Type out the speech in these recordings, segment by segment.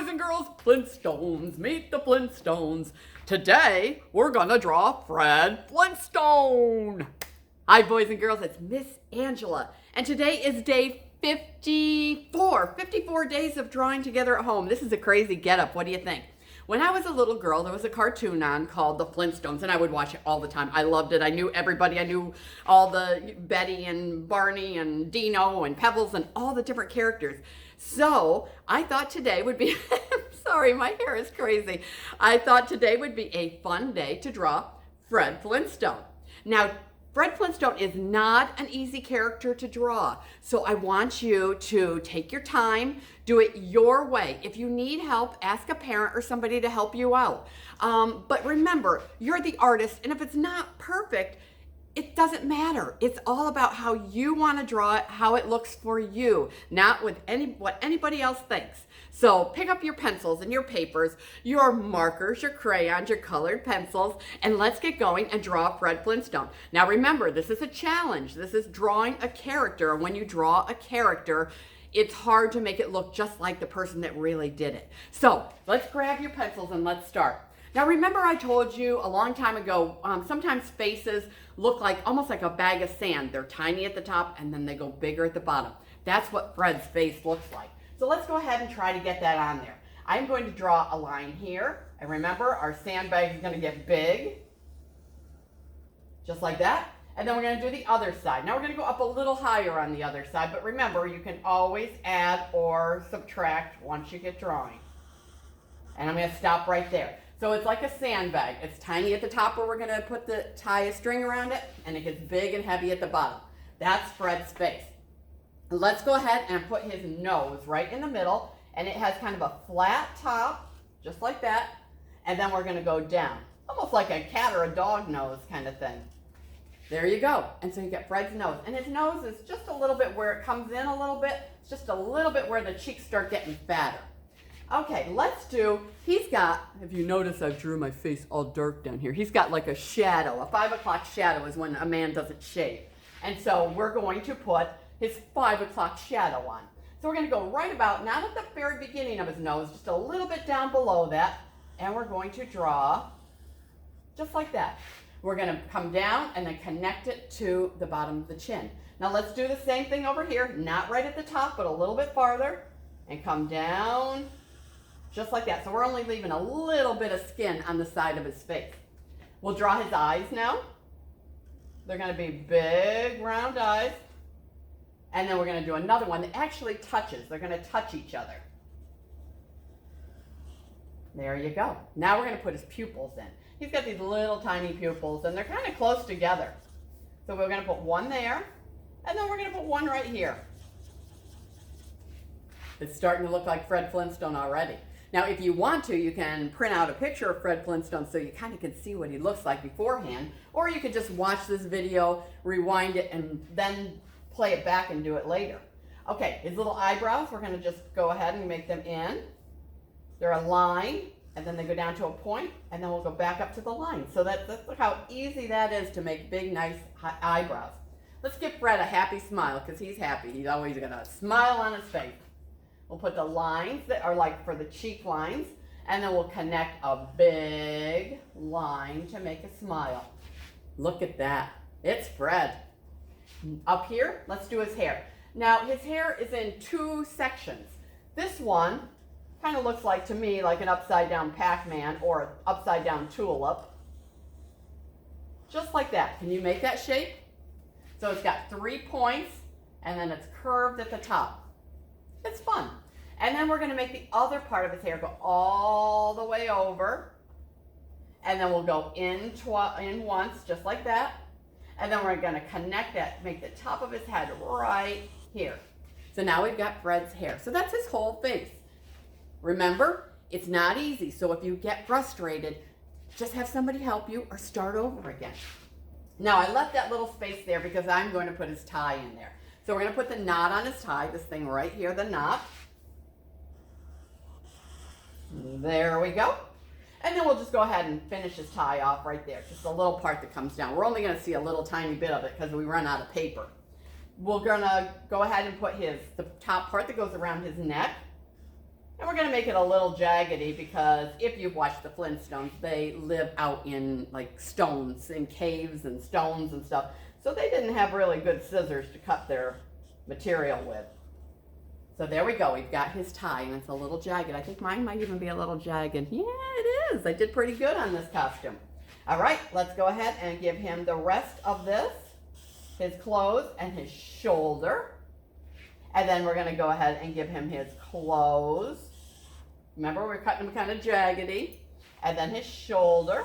boys and girls, Flintstones. Meet the Flintstones. Today, we're gonna draw Fred Flintstone. Hi, boys and girls, it's Miss Angela. And today is day 54. 54 days of drawing together at home. This is a crazy getup. What do you think? When I was a little girl, there was a cartoon on called The Flintstones, and I would watch it all the time. I loved it. I knew everybody. I knew all the Betty and Barney and Dino and Pebbles and all the different characters. So I thought today would be, sorry, my hair is crazy. I thought today would be a fun day to draw Fred Flintstone. Now, Fred Flintstone is not an easy character to draw, so I want you to take your time, do it your way. If you need help, ask a parent or somebody to help you out. But remember, you're the artist, and if it's not perfect, it doesn't matter. It's all about how you want to draw it, how it looks for you, not with what anybody else thinks. So pick up your pencils and your papers, your markers, your crayons, your colored pencils, and let's get going and draw Fred Flintstone. Now remember, this is a challenge. This is drawing a character. And when you draw a character, it's hard to make it look just like the person that really did it. So let's grab your pencils and let's start. Now remember I told you a long time ago, sometimes faces look like almost like a bag of sand. They're tiny at the top and then they go bigger at the bottom. That's what Fred's face looks like. So let's go ahead and try to get that on there. I'm going to draw a line here. And remember, our sandbag is going to get big, just like that. And then we're going to do the other side. Now we're going to go up a little higher on the other side, but remember, you can always add or subtract once you get drawing. And I'm going to stop right there. So it's like a sandbag. It's tiny at the top where we're going to tie a string around it, and it gets big and heavy at the bottom. That's Fred's face. Let's go ahead and put his nose right in the middle, and it has kind of a flat top, just like that. And then we're going to go down, almost like a cat or a dog nose kind of thing. There you go. And so you get Fred's nose. And his nose is just a little bit where it comes in a little bit. It's just a little bit where the cheeks start getting fatter. Okay, he's got, if you notice I drew my face all dark down here. He's got like a shadow. A 5 o'clock shadow is when a man doesn't shave. And so we're going to put his 5 o'clock shadow on. So we're going to go right about, not at the very beginning of his nose, just a little bit down below that. And we're going to draw just like that. We're going to come down and then connect it to the bottom of the chin. Now let's do the same thing over here, not right at the top, but a little bit farther. And come down just like that. So we're only leaving a little bit of skin on the side of his face. We'll draw his eyes now. They're going to be big, round eyes. And then we're going to do another one that actually touches. They're going to touch each other. There you go. Now we're going to put his pupils in. He's got these little tiny pupils, and they're kind of close together. So we're going to put one there, and then we're going to put one right here. It's starting to look like Fred Flintstone already. Now, if you want to, you can print out a picture of Fred Flintstone so you kind of can see what he looks like beforehand, or you could just watch this video, rewind it, and then play it back and do it later. Okay, his little eyebrows, we're going to just go ahead and make them in. They're a line, and then they go down to a point, and then we'll go back up to the line. So look how easy that is to make big, nice eyebrows. Let's give Fred a happy smile, because he's happy. He's always got a smile on his face. We'll put the lines that are like for the cheek lines, and then we'll connect a big line to make a smile. Look at that. It's Fred. Up here, let's do his hair. Now, his hair is in two sections. This one kind of looks like, to me, like an upside-down Pac-Man or an upside-down tulip. Just like that. Can you make that shape? So it's got 3 points, and then it's curved at the top. It's fun. And then we're going to make the other part of his hair go all the way over. And then we'll go in once, just like that. And then we're going to connect that, make the top of his head right here. So now we've got Fred's hair. So that's his whole face. Remember, it's not easy. So if you get frustrated, just have somebody help you or start over again. Now I left that little space there because I'm going to put his tie in there. So we're going to put the knot on his tie, this thing right here, the knot. There we go. And then we'll just go ahead and finish his tie off right there. Just a little part that comes down. We're only going to see a little tiny bit of it because we run out of paper. We're going to go ahead and put the top part that goes around his neck. And we're going to make it a little jaggedy because if you've watched the Flintstones, they live out in like stones, in caves and stones and stuff. So they didn't have really good scissors to cut their material with. So there we go. We've got his tie and it's a little jagged. I think mine might even be a little jagged. Yeah, it is. I did pretty good on this costume. All right, let's go ahead and give him the rest of this, his clothes and his shoulder. And then we're going to go ahead and give him his clothes. Remember, we're cutting him kind of jaggedy. And then his shoulder.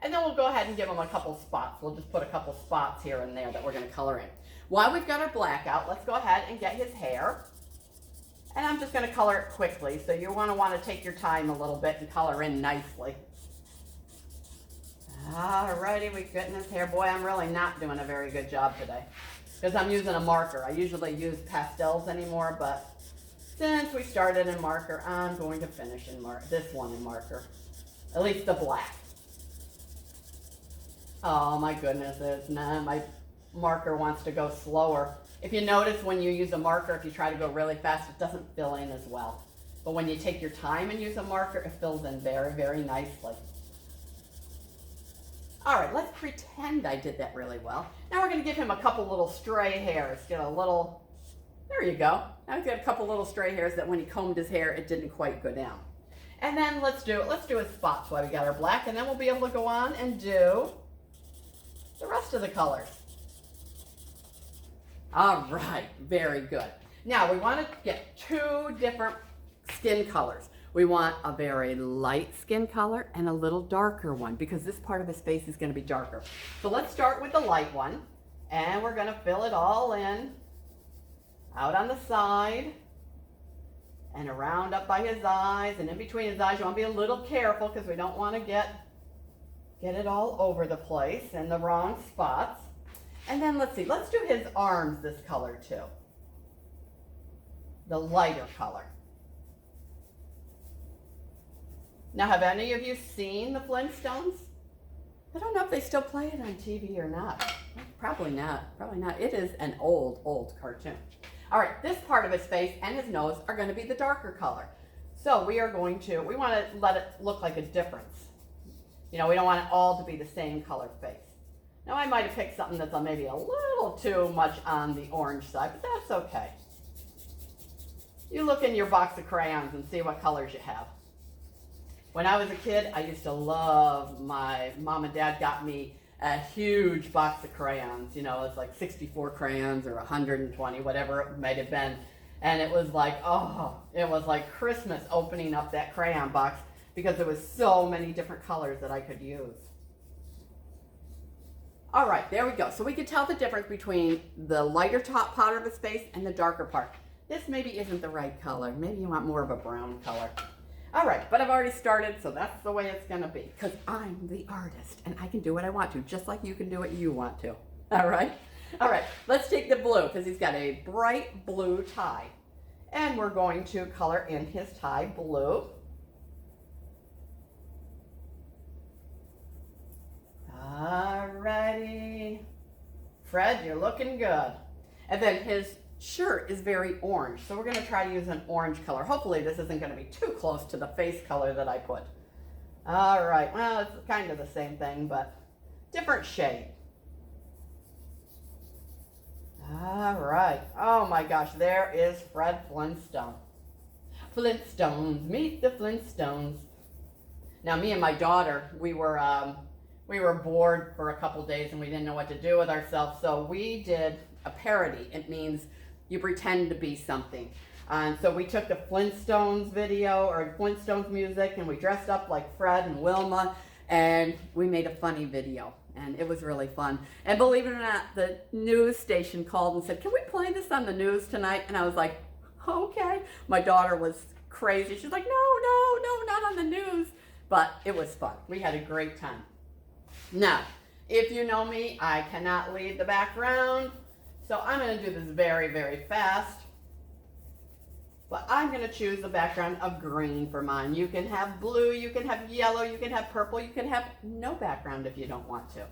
And then we'll go ahead and give him a couple spots. We'll just put a couple spots here and there that we're going to color in. While we've got our black out, let's go ahead and get his hair. And I'm just going to color it quickly. So you want to take your time a little bit and color in nicely. Alrighty, we're getting his hair. Boy, I'm really not doing a very good job today because I'm using a marker. I usually use pastels anymore, but since we started in marker, I'm going to finish in this one in marker, at least the black. Oh my goodness, my marker wants to go slower. If you notice when you use a marker, if you try to go really fast, it doesn't fill in as well. But when you take your time and use a marker, it fills in very, very nicely. All right, let's pretend I did that really well. Now we're going to give him a couple little stray hairs. Get a little, there you go. Now he's got a couple little stray hairs that when he combed his hair, it didn't quite go down. And then let's do his spots while we got our black, and then we'll be able to go on and do the rest of the colors. All right, very good. Now we want to get two different skin colors. We want a very light skin color and a little darker one because this part of his face is going to be darker. So let's start with the light one and we're going to fill it all in out on the side and around up by his eyes and in between his eyes. You want to be a little careful because we don't want to get it all over the place in the wrong spots. And then let's see, let's do his arms this color too. The lighter color. Now, have any of you seen the Flintstones? I don't know if they still play it on TV or not. Probably not. Probably not. It is an old, old cartoon. All right, this part of his face and his nose are going to be the darker color. So we want to let it look like a difference. You know, we don't want it all to be the same color face. Now, I might have picked something that's maybe a little too much on the orange side, but that's okay. You look in your box of crayons and see what colors you have. When I was a kid, I used to love, my mom and dad got me a huge box of crayons. You know, it's like 64 crayons or 120, whatever it might have been. And it was like, oh, it was like Christmas opening up that crayon box because there was so many different colors that I could use. All right, there we go. So we can tell the difference between the lighter top part of his face and the darker part. This maybe isn't the right color. Maybe you want more of a brown color. All right, but I've already started, so that's the way it's going to be because I'm the artist and I can do what I want to, just like you can do what you want to. All right? All right, let's take the blue because he's got a bright blue tie. And we're going to color in his tie blue. All righty. Fred, you're looking good. And then his shirt is very orange, so we're going to try to use an orange color. Hopefully this isn't going to be too close to the face color that I put. All right, well, it's kind of the same thing, but different shade. All right, oh my gosh, there is Fred Flintstone. Flintstones, meet the Flintstones. Now, me and my daughter, we were bored for a couple days and we didn't know what to do with ourselves, so we did a parody. It means you pretend to be something. And so we took the Flintstones video or Flintstones music and we dressed up like Fred and Wilma and we made a funny video and it was really fun. And believe it or not, the news station called and said, "Can we play this on the news tonight?" And I was like, okay. My daughter was crazy. She's like, no, not on the news. But it was fun. We had a great time. Now, if you know me, I cannot leave the background. So I'm going to do this very, very fast. But I'm going to choose the background of green for mine. You can have blue, you can have yellow, you can have purple, you can have no background if you don't want to.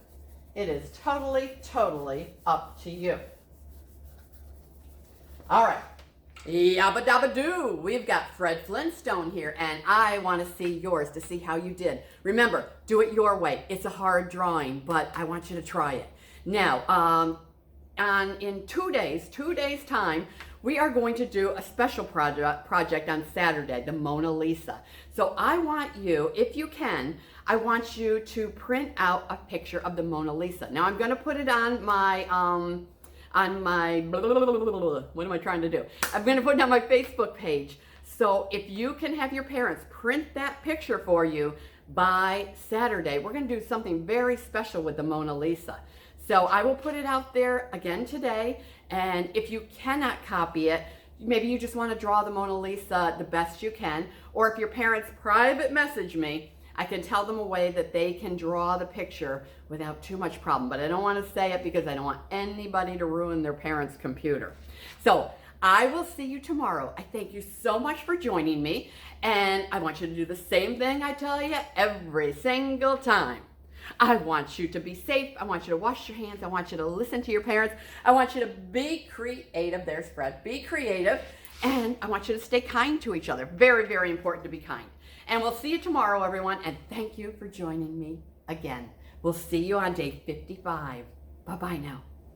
It is totally, totally up to you. All right. Yabba dabba doo! We've got Fred Flintstone here, and I want to see yours to see how you did. Remember, do it your way. It's a hard drawing, but I want you to try it. Now, in 2 days time, we are going to do a special project on Saturday, the Mona Lisa. So I want you, if you can, I want you to print out a picture of the Mona Lisa. Now I'm going to put it on my what am I trying to do? I'm going to put it on my Facebook page. So if you can have your parents print that picture for you by Saturday, we're going to do something very special with the Mona Lisa. So I will put it out there again today, and if you cannot copy it, maybe you just want to draw the Mona Lisa the best you can, or if your parents private message me, I can tell them a way that they can draw the picture without too much problem. But I don't want to say it because I don't want anybody to ruin their parents' computer. So I will see you tomorrow. I thank you so much for joining me, and I want you to do the same thing I tell you every single time. I want you to be safe. I want you to wash your hands. I want you to listen to your parents. I want you to be creative. There's Fred. Be creative. And I want you to stay kind to each other. Very, very important to be kind. And we'll see you tomorrow, everyone. And thank you for joining me again. We'll see you on day 55. Bye-bye now.